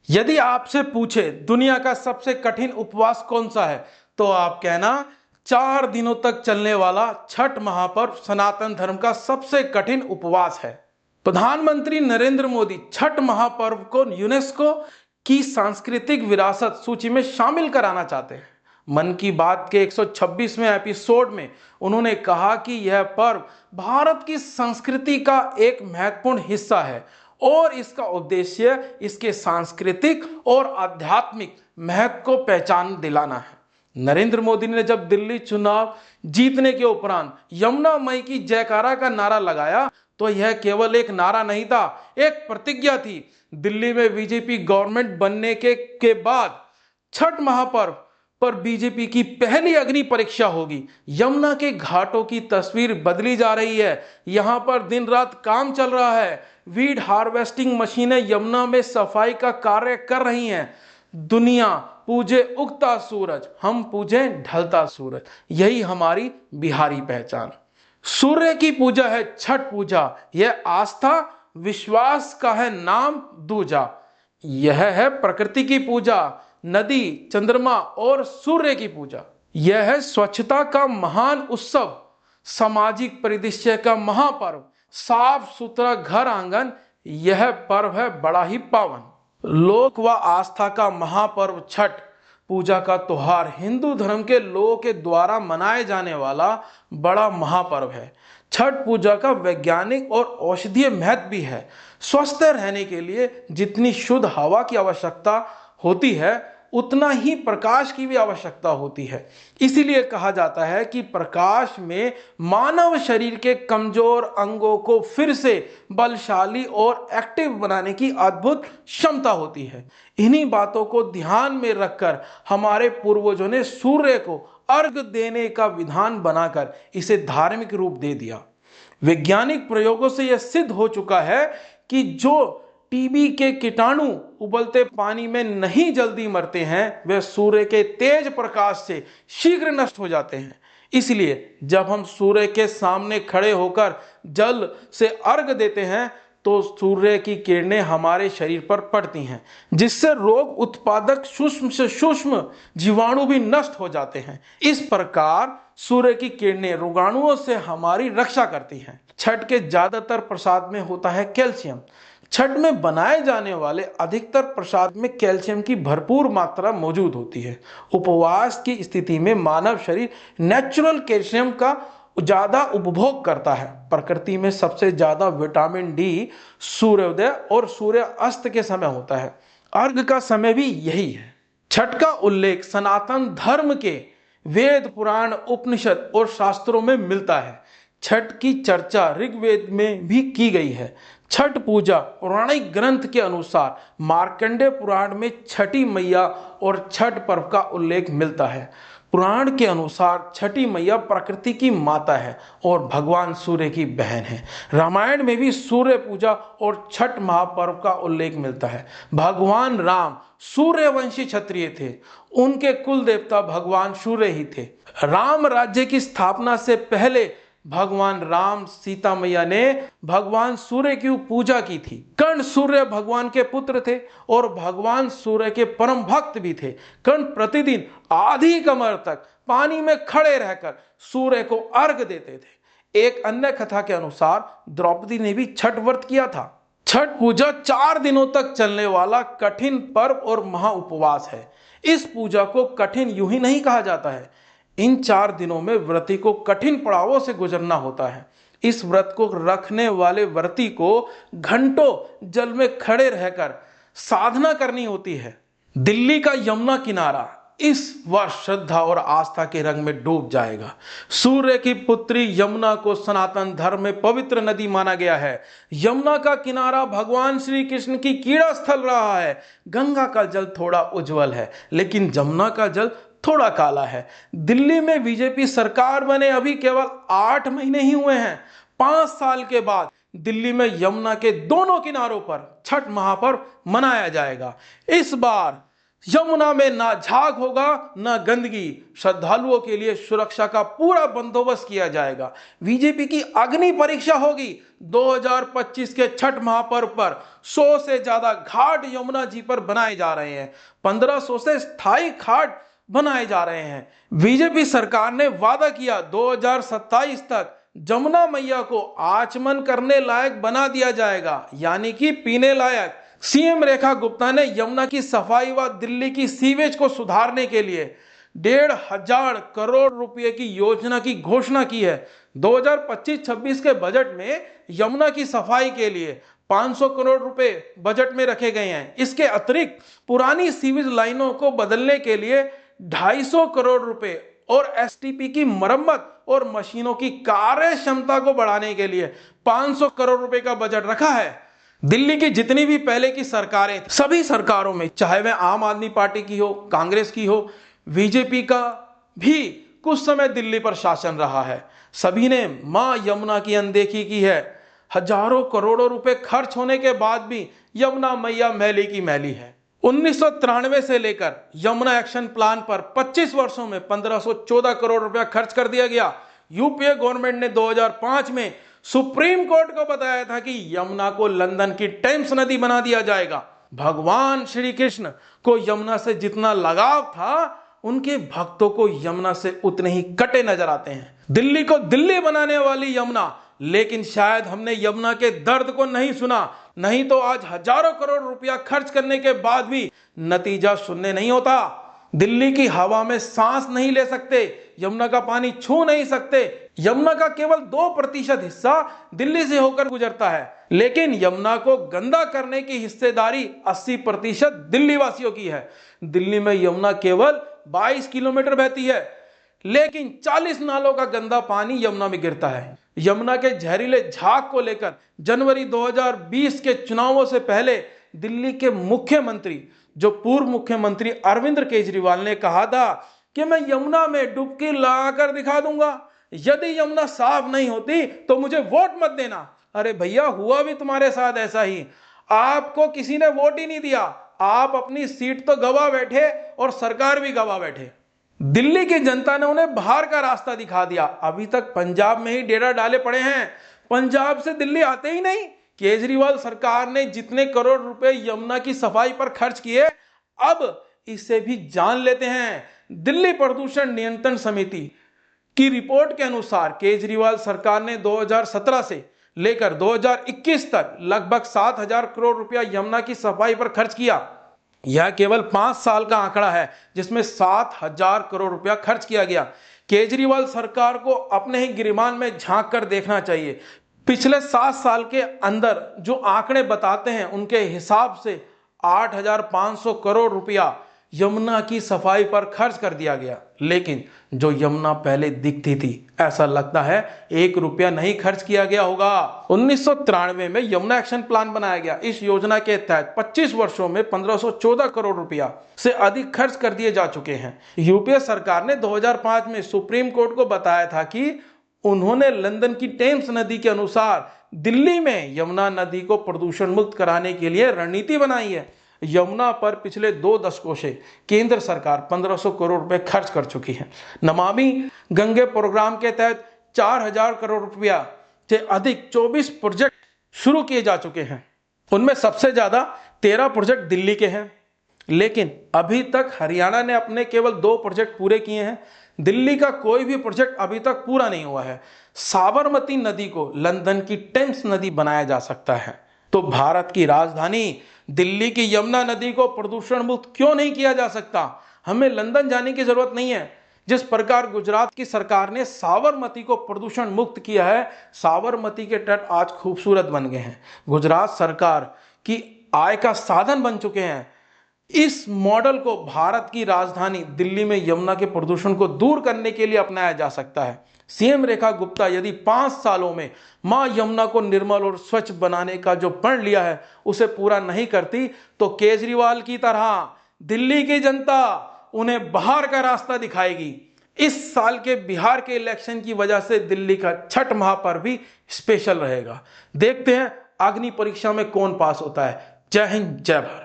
यदि आपसे पूछे दुनिया का सबसे कठिन उपवास कौन सा है, तो आप कहना 4 दिनों तक चलने वाला छठ महापर्व सनातन धर्म का सबसे कठिन उपवास है। प्रधानमंत्री नरेंद्र मोदी छठ महापर्व को यूनेस्को की सांस्कृतिक विरासत सूची में शामिल कराना चाहते हैं। मन की बात के 126वें एपिसोड में उन्होंने कहा कि यह पर्व भारत की संस्कृति का एक महत्वपूर्ण हिस्सा है और इसका उद्देश्य इसके सांस्कृतिक और आध्यात्मिक महत्व को पहचान दिलाना है। नरेंद्र मोदी ने जब दिल्ली चुनाव जीतने के उपरांत यमुना मई की जयकारा का नारा लगाया तो यह केवल एक नारा नहीं था, एक प्रतिज्ञा थी। दिल्ली में बीजेपी गवर्नमेंट बनने के बाद छठ महापर्व पर बीजेपी की पहली अग्नि परीक्षा होगी। यमुना के घाटों की तस्वीर बदली जा रही है। यहां पर दिन रात काम चल रहा है। वीड हार्वेस्टिंग मशीनें यमुना में सफाई का कार्य कर रही हैं। दुनिया पूजे उगता सूरज, हम पूजे ढलता सूरज। यही हमारी बिहारी पहचान। सूर्य की पूजा है छठ पूजा। यह आस्था विश्वास का है नाम दूजा। यह है प्रकृति की पूजा, नदी चंद्रमा और सूर्य की पूजा। यह है स्वच्छता का महान उत्सव, सामाजिक परिदृश्य का महापर्व, साफ सुथरा घर आंगन। यह पर्व है बड़ा ही पावन। लोक व आस्था का महापर्व छठ पूजा का त्योहार हिंदू धर्म के लोगों के द्वारा मनाए जाने वाला बड़ा महापर्व है। छठ पूजा का वैज्ञानिक और औषधीय महत्व भी है। स्वस्थ रहने के लिए जितनी शुद्ध हवा की आवश्यकता होती है उतना ही प्रकाश की भी आवश्यकता होती है। इसीलिए कहा जाता है कि प्रकाश में मानव शरीर के कमजोर अंगों को फिर से बलशाली और एक्टिव बनाने की अद्भुत क्षमता होती है। इन्हीं बातों को ध्यान में रखकर हमारे पूर्वजों ने सूर्य को अर्घ देने का विधान बनाकर इसे धार्मिक रूप दे दिया। वैज्ञानिक प्रयोगों से यह सिद्ध हो चुका है कि जो टीबी के कीटाणु उबलते पानी में नहीं जल्दी मरते हैं, वे सूर्य के तेज प्रकाश से शीघ्र नष्ट हो जाते हैं। इसलिए जब हम सूर्य के सामने खड़े होकर जल से अर्घ देते हैं तो सूर्य की किरणें हमारे शरीर पर पड़ती हैं, जिससे रोग उत्पादक सूक्ष्म से सूक्ष्म जीवाणु भी नष्ट हो जाते हैं। इस प्रकार सूर्य की किरणें रोगाणुओं से हमारी रक्षा करती हैं। छठ के ज्यादातर प्रसाद में होता है कैल्शियम। छठ में बनाए जाने वाले अधिकतर प्रसाद में कैल्शियम की भरपूर मात्रा मौजूद होती है। उपवास की स्थिति में मानव शरीर नेचुरल कैल्शियम का ज्यादा उपभोग करता है। प्रकृति में सबसे ज्यादा विटामिन डी सूर्योदय और सूर्य अस्त के समय होता है। अर्घ का समय भी यही है। छठ का उल्लेख सनातन धर्म के वेद पुराण उपनिषद और शास्त्रों में मिलता है। छठ की चर्चा ऋग्वेद में भी की गई है। छठ पूजा पौराणिक ग्रंथ के अनुसार मार्कंडेय पुराण में छठी मैया और छठ पर्व का उल्लेख मिलता है। पुराण के अनुसार छठी मैया प्रकृति की माता है और भगवान सूर्य की बहन है। रामायण में भी सूर्य पूजा और छठ महापर्व का उल्लेख मिलता है। भगवान राम सूर्यवंशी क्षत्रिय थे। उनके कुल देवता भगवान सूर्य ही थे। राम राज्य की स्थापना से पहले भगवान राम सीता मैया ने भगवान सूर्य की पूजा की थी। कर्ण सूर्य भगवान के पुत्र थे और भगवान सूर्य के परम भक्त भी थे। कर्ण प्रतिदिन आधी कमर तक पानी में खड़े रहकर सूर्य को अर्घ देते थे। एक अन्य कथा के अनुसार द्रौपदी ने भी छठ व्रत किया था। छठ पूजा 4 दिनों तक चलने वाला कठिन पर्व और महा उपवास है। इस पूजा को कठिन यूं ही नहीं कहा जाता है। इन 4 दिनों में व्रती को कठिन पड़ावों से गुजरना होता है। इस व्रत को रखने वाले व्रती को घंटों जल में खड़े रहकर साधना करनी होती है। दिल्ली का यमुना किनारा इस वर्ष श्रद्धा और आस्था के रंग में डूब जाएगा। सूर्य की पुत्री यमुना को सनातन धर्म में पवित्र नदी माना गया है। यमुना का किनारा भगवान श्री कृष्ण की क्रीड़ा स्थल रहा है। गंगा का जल थोड़ा उज्जवल है, लेकिन जमुना का जल थोड़ा काला है। दिल्ली में बीजेपी सरकार बने अभी केवल 8 महीने ही हुए हैं। 5 साल के बाद दिल्ली में यमुना के दोनों किनारों पर छठ महापर्व मनाया जाएगा। इस बार यमुना में ना झाग होगा ना गंदगी। श्रद्धालुओं के लिए सुरक्षा का पूरा बंदोबस्त किया जाएगा। बीजेपी की अग्नि परीक्षा होगी। 2025 के छठ महापर्व पर 100 से ज्यादा घाट यमुना जी पर बनाए जा रहे हैं। 1500 से स्थायी घाट बनाए जा रहे हैं। बीजेपी सरकार ने वादा किया 2027 तक जमुना मैया को आचमन करने लायक बना दिया जाएगा, यानी कि पीने लायक। सीएम रेखा गुप्ता ने यमुना की सफाई व दिल्ली की सीवेज को सुधारने के लिए 1,500 करोड़ रुपए की योजना की घोषणा की है। 2025-26 के बजट में यमुना की सफाई के लिए 500 करोड़ रुपए बजट में रखे गए हैं। इसके अतिरिक्त पुरानी सीवेज लाइनों को बदलने के लिए 250 करोड़ रुपए और एसटीपी की मरम्मत और मशीनों की कार्य क्षमता को बढ़ाने के लिए 500 करोड़ रुपए का बजट रखा है। दिल्ली की जितनी भी पहले की सरकारें, सभी सरकारों में, चाहे वह आम आदमी पार्टी की हो, कांग्रेस की हो, बीजेपी का भी कुछ समय दिल्ली पर शासन रहा है, सभी ने मां यमुना की अनदेखी की है। हजारों करोड़ों रुपए खर्च होने के बाद भी यमुना मैया मैली की मैली है। 1993 से लेकर यमुना एक्शन प्लान पर 25 वर्षों में 1514 करोड़ रुपया खर्च कर दिया गया। यूपीए गवर्नमेंट ने 2005 में सुप्रीम कोर्ट को बताया था कि यमुना को लंदन की टेम्स नदी बना दिया जाएगा। भगवान श्री कृष्ण को यमुना से जितना लगाव था, उनके भक्तों को यमुना से उतने ही कटे नजर आते हैं। दिल्ली को दिल्ली बनाने वाली यमुना, लेकिन शायद हमने यमुना के दर्द को नहीं सुना, नहीं तो आज हजारों करोड़ रुपया खर्च करने के बाद भी नतीजा सुनने नहीं होता। दिल्ली की हवा में सांस नहीं ले सकते, यमुना का पानी छू नहीं सकते। यमुना का केवल 2% हिस्सा दिल्ली से होकर गुजरता है, लेकिन यमुना को गंदा करने की हिस्सेदारी 80% दिल्ली वासियों की है। दिल्ली में यमुना केवल 22 किलोमीटर बहती है, लेकिन 40 नालों का गंदा पानी यमुना में गिरता है। यमुना के जहरीले झाग को लेकर जनवरी 2020 के चुनावों से पहले दिल्ली के मुख्यमंत्री, जो पूर्व मुख्यमंत्री अरविंद केजरीवाल ने कहा था कि मैं यमुना में डुबकी लगाकर दिखा दूंगा, यदि यमुना साफ नहीं होती तो मुझे वोट मत देना। अरे भैया, हुआ भी तुम्हारे साथ ऐसा ही। आपको किसी ने वोट ही नहीं दिया, आप अपनी सीट तो गवा बैठे और सरकार भी गवा बैठे। दिल्ली की जनता ने उन्हें बाहर का रास्ता दिखा दिया। अभी तक पंजाब में ही डेरा डाले पड़े हैं, पंजाब से दिल्ली आते ही नहीं। केजरीवाल सरकार ने जितने करोड़ रुपए यमुना की सफाई पर खर्च किए, अब इससे भी जान लेते हैं। दिल्ली प्रदूषण नियंत्रण समिति की रिपोर्ट के अनुसार केजरीवाल सरकार ने 2017 से लेकर 2021 तक लगभग 7,000 करोड़ रुपया यमुना की सफाई पर खर्च किया। यह केवल 5 साल का आंकड़ा है, जिसमें 7,000 करोड़ रुपया खर्च किया गया। केजरीवाल सरकार को अपने ही गिरबान में झांक कर देखना चाहिए। पिछले 7 साल के अंदर जो आंकड़े बताते हैं, उनके हिसाब से 8,500 करोड़ रुपया यमुना की सफाई पर खर्च कर दिया गया, लेकिन जो यमुना पहले दिखती थी, ऐसा लगता है 1 रुपया नहीं खर्च किया गया होगा। 1993 में यमुना एक्शन प्लान बनाया गया। इस योजना के तहत 25 वर्षों में 1514 करोड़ रुपया से अधिक खर्च कर दिए जा चुके हैं। यूपीए सरकार ने 2005 में सुप्रीम कोर्ट को बताया था कि उन्होंने लंदन की टेम्स नदी के अनुसार दिल्ली में यमुना नदी को प्रदूषण मुक्त कराने के लिए रणनीति बनाई है। यमुना पर पिछले 2 दशकों से केंद्र सरकार 1500 करोड़ रुपए खर्च कर चुकी है। नमामि गंगे प्रोग्राम के तहत 4,000 करोड़ रुपया से अधिक 24 प्रोजेक्ट शुरू किए जा चुके हैं। उनमें सबसे ज्यादा 13 प्रोजेक्ट दिल्ली के हैं, लेकिन अभी तक हरियाणा ने अपने केवल 2 प्रोजेक्ट पूरे किए हैं। दिल्ली का कोई भी प्रोजेक्ट अभी तक पूरा नहीं हुआ है। साबरमती नदी को लंदन की टेम्स नदी बनाया जा सकता है, तो भारत की राजधानी दिल्ली की यमुना नदी को प्रदूषण मुक्त क्यों नहीं किया जा सकता? हमें लंदन जाने की जरूरत नहीं है। जिस प्रकार गुजरात की सरकार ने साबरमती को प्रदूषण मुक्त किया है, साबरमती के तट आज खूबसूरत बन गए हैं, गुजरात सरकार की आय का साधन बन चुके हैं। इस मॉडल को भारत की राजधानी दिल्ली में यमुना के प्रदूषण को दूर करने के लिए अपनाया जा सकता है। सीएम रेखा गुप्ता यदि 5 सालों में मां यमुना को निर्मल और स्वच्छ बनाने का जो प्रण लिया है, उसे पूरा नहीं करती, तो केजरीवाल की तरह दिल्ली की जनता उन्हें बाहर का रास्ता दिखाएगी। इस साल के बिहार के इलेक्शन की वजह से दिल्ली का छठ महापर्व भी स्पेशल रहेगा। देखते हैं अग्नि परीक्षा में कौन पास होता है। जय हिंद, जय भारत।